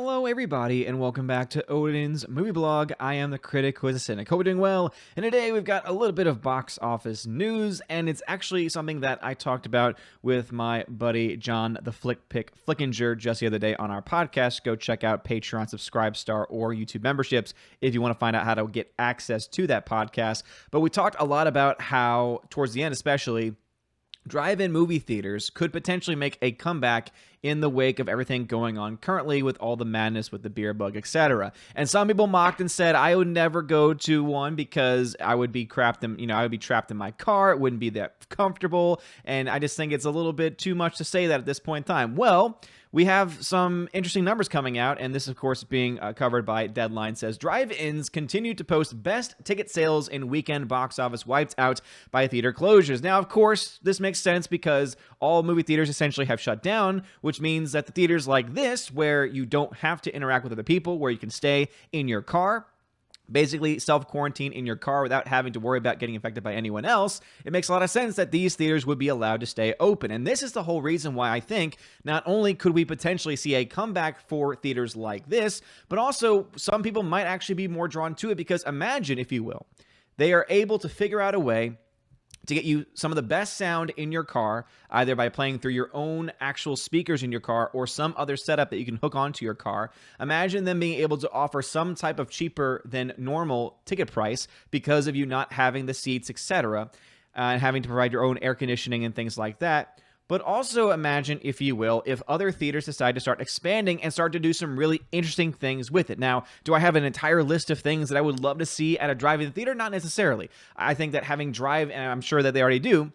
Hello, everybody, and welcome back to Odin's Movie Blog. I am the critic who is a cynic. Hope you're doing well. And today we've got a little bit of box office news, and it's actually something that I talked about with my buddy John the Flick Pick Flickinger just the other day on our podcast. Go check out Patreon, Subscribe Star, or YouTube memberships if you want to find out how to get access to that podcast. But we talked a lot about how, towards the end especially, drive-in movie theaters could potentially make a comeback in the wake of everything going on currently with all the madness with the beer bug, etc. And some people mocked and said I would never go to one because I would be trapped in my car. It wouldn't be that comfortable, and I just think it's a little bit too much to say that at this point in time. Well, we have some interesting numbers coming out, and this, of course, being covered by Deadline, says drive-ins continue to post best ticket sales in weekend box office wiped out by theater closures. Now, of course, this makes sense because all movie theaters essentially have shut down, which means that the theaters like this, where you don't have to interact with other people, where you can stay in your car, basically self-quarantine in your car without having to worry about getting infected by anyone else, it makes a lot of sense that these theaters would be allowed to stay open. And this is the whole reason why I think not only could we potentially see a comeback for theaters like this, but also some people might actually be more drawn to it because imagine, if you will, they are able to figure out a way to get you some of the best sound in your car, either by playing through your own actual speakers in your car or some other setup that you can hook onto your car. Imagine them being able to offer some type of cheaper than normal ticket price because of you not having the seats, etc., and having to provide your own air conditioning and things like that. But also imagine, if you will, if other theaters decide to start expanding and start to do some really interesting things with it. Now, do I have an entire list of things that I would love to see at a drive-in theater? Not necessarily. I think that having and I'm sure that they already do,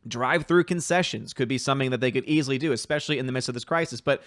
drive-through concessions could be something that they could easily do, especially in the midst of this crisis. But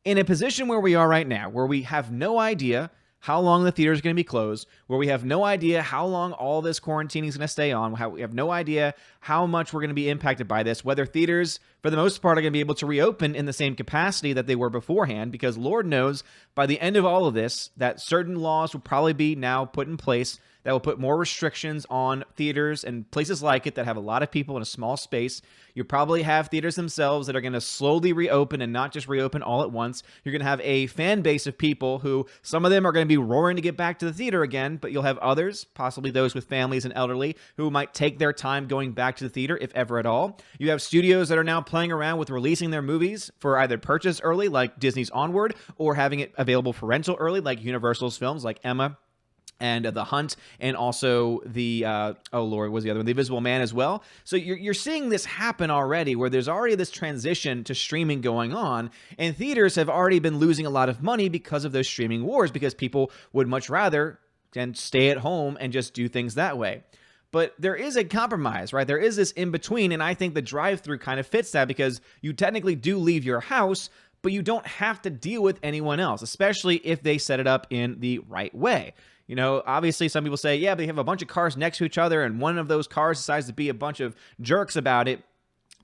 in a position where we are right now, where we have no idea how long the theater is going to be closed, where we have no idea how long all this quarantining is going to stay on, we have no idea how much we're going to be impacted by this, whether theaters, for the most part, are going to be able to reopen in the same capacity that they were beforehand, because Lord knows, by the end of all of this, that certain laws will probably be now put in place that will put more restrictions on theaters and places like it that have a lot of people in a small space. You probably have theaters themselves that are going to slowly reopen and not just reopen all at once. You're going to have a fan base of people who, some of them are going to be roaring to get back to the theater again, but you'll have others, possibly those with families and elderly, who might take their time going back to the theater, if ever at all. You have studios that are now playing around with releasing their movies for either purchase early, like Disney's Onward, or having it available for rental early, like Universal's films like Emma and The Hunt, and also the, the Invisible Man as well. So you're seeing this happen already, where there's already this transition to streaming going on, and theaters have already been losing a lot of money because of those streaming wars, because people would much rather stay at home and just do things that way. But there is a compromise, right? There is this in-between, and I think the drive-through kind of fits that, because you technically do leave your house, but you don't have to deal with anyone else, especially if they set it up in the right way. You know, obviously some people say, yeah, but they have a bunch of cars next to each other and one of those cars decides to be a bunch of jerks about it.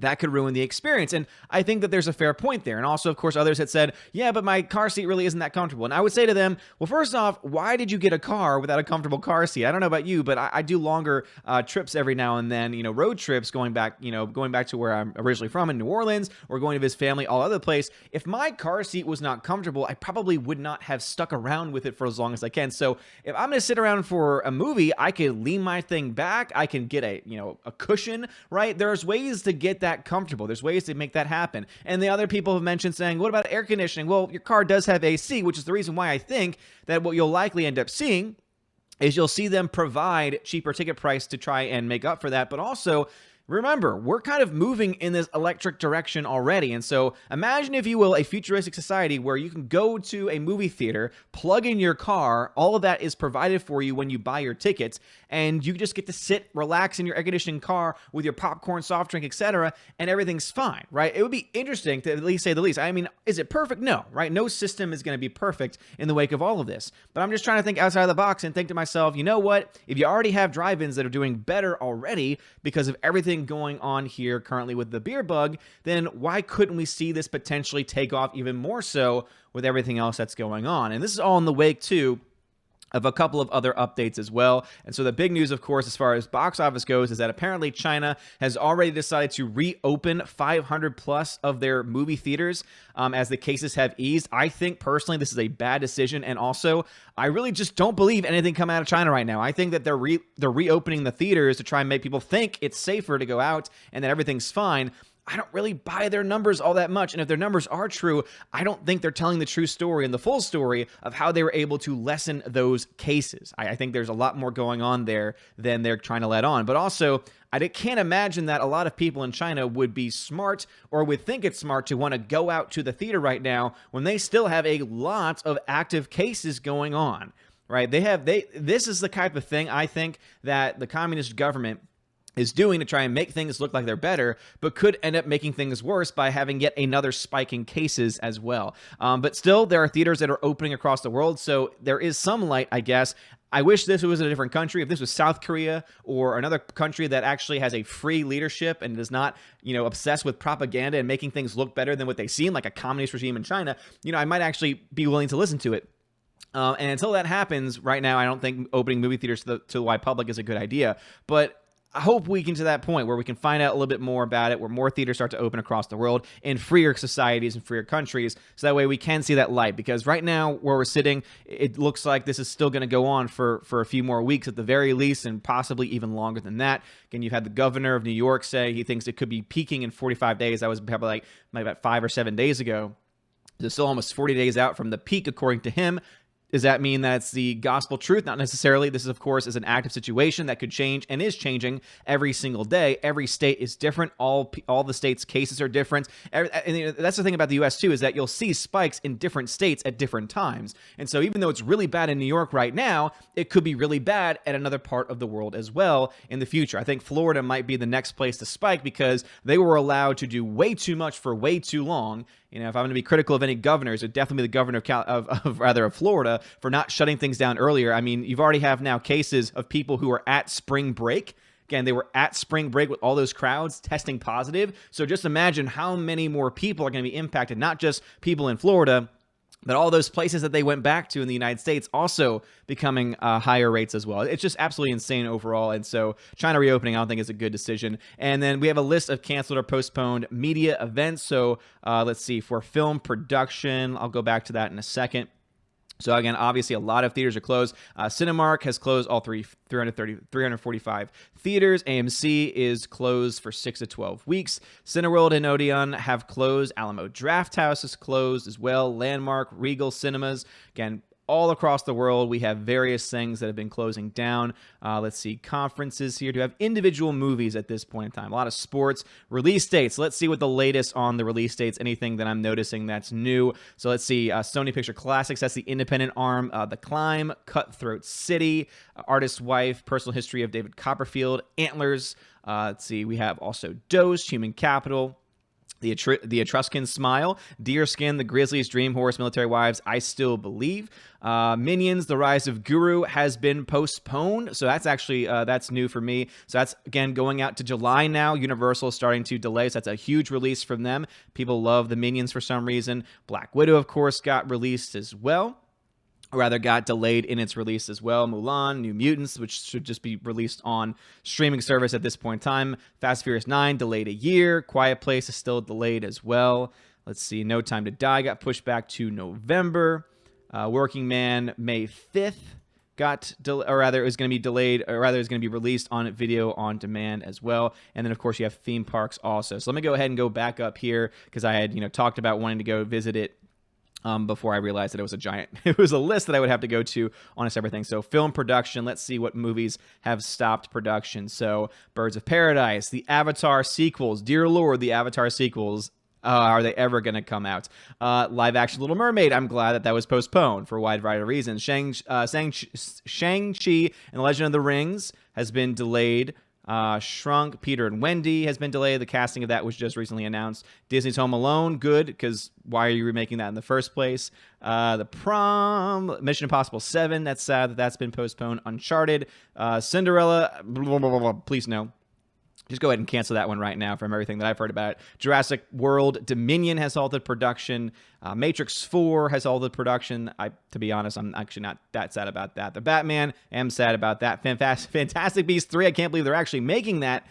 That could ruin the experience. And I think that there's a fair point there. And also, of course, others had said, yeah, but my car seat really isn't that comfortable. And I would say to them, well, first off, why did you get a car without a comfortable car seat? I don't know about you, but I do longer trips every now and then, road trips going back to where I'm originally from in New Orleans, or going to visit family all over the place. If my car seat was not comfortable, I probably would not have stuck around with it for as long as I can. So if I'm going to sit around for a movie, I can lean my thing back. I can get a cushion, right? There's ways to get that comfortable. There's ways to make that happen. And the other people have mentioned saying, what about air conditioning? Well, your car does have AC, which is the reason why I think that what you'll likely end up seeing is you'll see them provide cheaper ticket price to try and make up for that. But also, remember, we're kind of moving in this electric direction already. And so imagine, if you will, a futuristic society where you can go to a movie theater, plug in your car, all of that is provided for you when you buy your tickets, and you just get to sit, relax in your air-conditioned car with your popcorn, soft drink, etc., and everything's fine, right? It would be interesting, to at least say the least. I mean, is it perfect? No, right? No system is going to be perfect in the wake of all of this. But I'm just trying to think outside of the box and think to myself, you know what? If you already have drive-ins that are doing better already because of everything going on here currently with the beer bug, then why couldn't we see this potentially take off even more so with everything else that's going on? And this is all in the wake, too, of a couple of other updates as well. And so the big news, of course, as far as box office goes, is that apparently China has already decided to reopen 500 plus of their movie theaters as the cases have eased. I think personally this is a bad decision, and also I really just don't believe anything coming out of China right now. I think that they're reopening the theaters to try and make people think it's safer to go out and that everything's fine. I don't really buy their numbers all that much. And if their numbers are true, I don't think they're telling the true story and the full story of how they were able to lessen those cases. I think there's a lot more going on there than they're trying to let on. But also, I can't imagine that a lot of people in China would be smart or would think it's smart to want to go out to the theater right now when they still have a lot of active cases going on, right? This is the type of thing I think that the communist government is doing to try and make things look like they're better, but could end up making things worse by having yet another spike in cases as well. But still, there are theaters that are opening across the world, so there is some light, I guess. I wish this was a different country. If this was South Korea or another country that actually has a free leadership and is not, obsessed with propaganda and making things look better than what they seem, like a communist regime in China, I might actually be willing to listen to it. And until that happens, right now, I don't think opening movie theaters to the wide public is a good idea. But I hope we can to that point where we can find out a little bit more about it, where more theaters start to open across the world in freer societies and freer countries, so that way we can see that light. Because right now, where we're sitting, it looks like this is still going to go on for a few more weeks at the very least, and possibly even longer than that. Again, you've had the governor of New York say he thinks it could be peaking in 45 days. That was probably like about 5 or 7 days ago. They're still almost 40 days out from the peak, according to him. Does that mean that it's the gospel truth? Not necessarily. This, of course, is an active situation that could change and is changing every single day. Every state is different. All the states' cases are different. And that's the thing about the U.S., too, is that you'll see spikes in different states at different times. And so even though it's really bad in New York right now, it could be really bad at another part of the world as well in the future. I think Florida might be the next place to spike because they were allowed to do way too much for way too long. If I'm going to be critical of any governors, it'd definitely be the governor of Florida for not shutting things down earlier. I mean, you've already have now cases of people who are at spring break. Again, they were at spring break with all those crowds testing positive. So just imagine how many more people are going to be impacted, not just people in Florida, but all those places that they went back to in the United States also becoming higher rates as well. It's just absolutely insane overall. And so China reopening, I don't think is a good decision. And then we have a list of canceled or postponed media events. So let's see, for film production, I'll go back to that in a second. So again, obviously a lot of theaters are closed. Cinemark has closed all 345 theaters. AMC is closed for 6 to 12 weeks. Cineworld and Odeon have closed. Alamo Drafthouse is closed as well. Landmark, Regal Cinemas, again, all across the world, we have various things that have been closing down. Let's see, conferences here. Do have individual movies at this point in time. A lot of sports. Release dates. Let's see what the latest on the release dates. Anything that I'm noticing that's new. So let's see, Sony Picture Classics. That's the independent arm. The Climb, Cutthroat City, Artist's Wife, Personal History of David Copperfield, Antlers. Let's see, we have also Dose, Human Capital, The Etruscan Smile, Deerskin, The Grizzlies, Dream Horse, Military Wives, I Still Believe. Minions, The Rise of Guru has been postponed. So that's actually, that's new for me. So that's, again, going out to July now. Universal is starting to delay. So that's a huge release from them. People love the Minions for some reason. Black Widow, of course, got released as well. Or rather got delayed in its release as well. Mulan, New Mutants, which should just be released on streaming service at this point in time. Fast and Furious 9, delayed a year. Quiet Place is still delayed as well. Let's see, No Time to Die got pushed back to November. Working Man, May 5th, is going to be delayed, or rather is going to be released on video on demand as well. And then, of course, you have theme parks also. So let me go ahead and go back up here because I had, talked about wanting to go visit it before I realized that it was a list that I would have to go to on a separate thing. So film production, let's see what movies have stopped production. So Birds of Paradise, the Avatar sequels, dear Lord, the Avatar sequels, are they ever going to come out? Live action Little Mermaid, I'm glad that was postponed for a wide variety of reasons. Shang-Chi and the Legend of the Rings has been delayed. Shrunk, Peter and Wendy has been delayed. The casting of that was just recently announced. Disney's Home Alone, good, because why are you remaking that in the first place? The Prom, Mission Impossible 7, that's sad that that's been postponed. Uncharted, Cinderella, blah, blah, blah, blah, please no. Just go ahead and cancel that one right now from everything that I've heard about it. Jurassic World Dominion has halted production. Matrix 4 has halted production. To be honest, I'm actually not that sad about that. The Batman, am sad about that. Fantastic Beasts 3, I can't believe they're actually making that.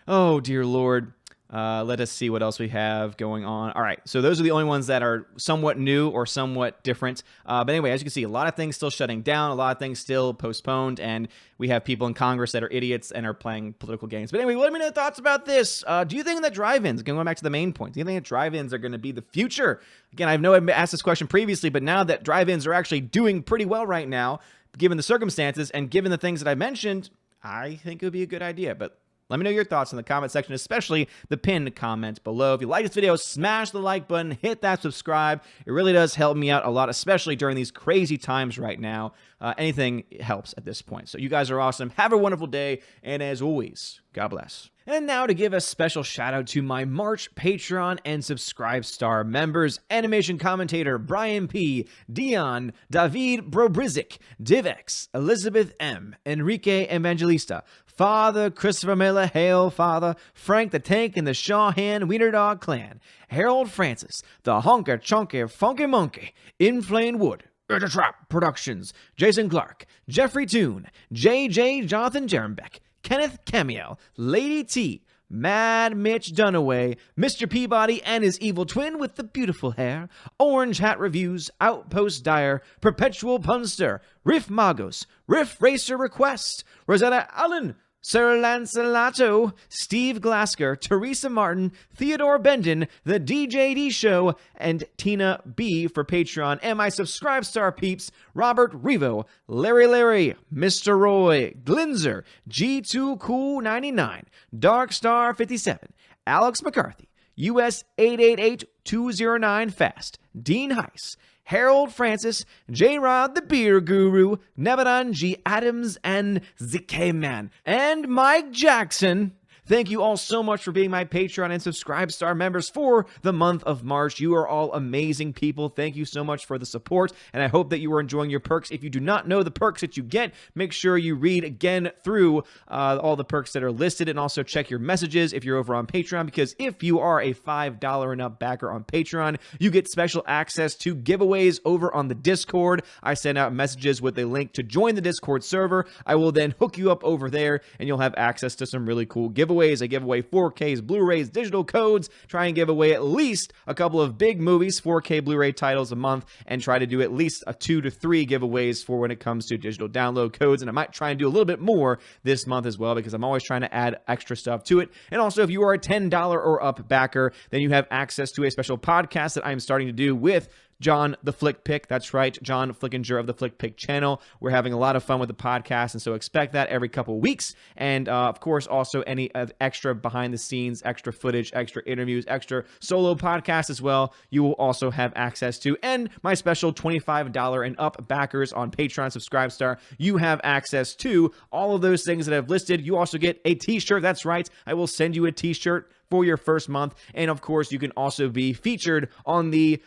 Oh, dear Lord. Let us see what else we have going on. All right, so those are the only ones that are somewhat new or somewhat different. But anyway, as you can see, a lot of things still shutting down, a lot of things still postponed, and we have people in Congress that are idiots and are playing political games. But anyway, let me know your thoughts about this. Do you think that drive-ins, going back to the main point, do you think that drive-ins are going to be the future? Again, I know I've asked this question previously, but now that drive-ins are actually doing pretty well right now, given the circumstances and given the things that I mentioned, I think it would be a good idea. But let me know your thoughts in the comment section, especially the pinned comment below. If you like this video, smash the like button, hit that subscribe. It really does help me out a lot, especially during these crazy times right now. Anything helps at this point. So you guys are awesome. Have a wonderful day. And as always, God bless. And now to give a special shout out to my March Patreon and Subscribe Star members: animation commentator Brian P., Dion, David Brobrizik, Divex, Elizabeth M., Enrique Evangelista, Father Christopher Miller, Hail Father, Frank the Tank and the Shawhan Wiener Dog Clan, Harold Francis, the Honker Chonker Funky Monkey, Inflamed Wood, Trap Productions, Jason Clark, Jeffrey Toon, JJ Jonathan Jerembeck, Kenneth Camiel, Lady T, Mad Mitch Dunaway, Mr. Peabody and his evil twin with the beautiful hair, Orange Hat Reviews, Outpost Dyer, Perpetual Punster, Riff Magos, Riff Racer Request, Rosetta Allen, Sir Lancelato, Steve Glasker, Teresa Martin, Theodore Bendon, The DJD Show, and Tina B for Patreon, and my Subscribe Star peeps, Robert Revo, Larry, Mr. Roy, Glinzer, G2 Cool 99, Dark Star 57, Alex McCarthy, US 888209 Fast, Dean Heiss, Harold Francis, J-Rod the Beer Guru, Nebadan G. Adams, and ZK Man, and Mike Jackson. Thank you all so much for being my Patreon and Subscribe Star members for the month of March. You are all amazing people. Thank you so much for the support, and I hope that you are enjoying your perks. If you do not know the perks that you get, make sure you read again through all the perks that are listed, and also check your messages if you're over on Patreon, because if you are a $5 and up backer on Patreon, you get special access to giveaways over on the Discord. I send out messages with a link to join the Discord server. I will then hook you up over there, and you'll have access to some really cool giveaways. I give away 4Ks, Blu-rays, digital codes, try and give away at least a couple of big movies, 4K Blu-ray titles a month, and try to do at least 2 to 3 giveaways for when it comes to digital download codes. And I might try and do a little bit more this month as well, because I'm always trying to add extra stuff to it. And also, if you are a $10 or up backer, then you have access to a special podcast that I'm starting to do with John the Flick Pick. That's right, John Flickinger of the Flick Pick channel. We're having a lot of fun with the podcast, and so expect that every couple weeks. And of course, also any extra behind the scenes, extra footage, extra interviews, extra solo podcasts as well, you will also have access to. And my special $25 and up backers on Patreon Subscribe Star, you have access to all of those things that I've listed. You also get a t-shirt. That's right, I will send you a t-shirt for your first month. And of course, you can also be featured on the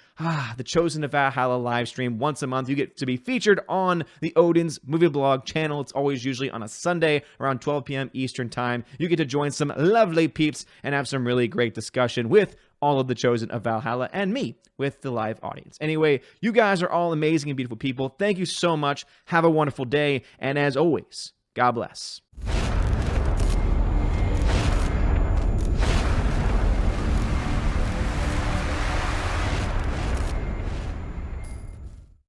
Chosen to Valhalla live stream once a month. You get to be featured on the Odin's movie blog channel. It's always usually on a Sunday around 12 p.m. Eastern time. You get to join some lovely peeps and have some really great discussion with all of the Chosen of Valhalla and me with the live audience. Anyway, you guys are all amazing and beautiful people. Thank you so much. Have a wonderful day. And as always, God bless.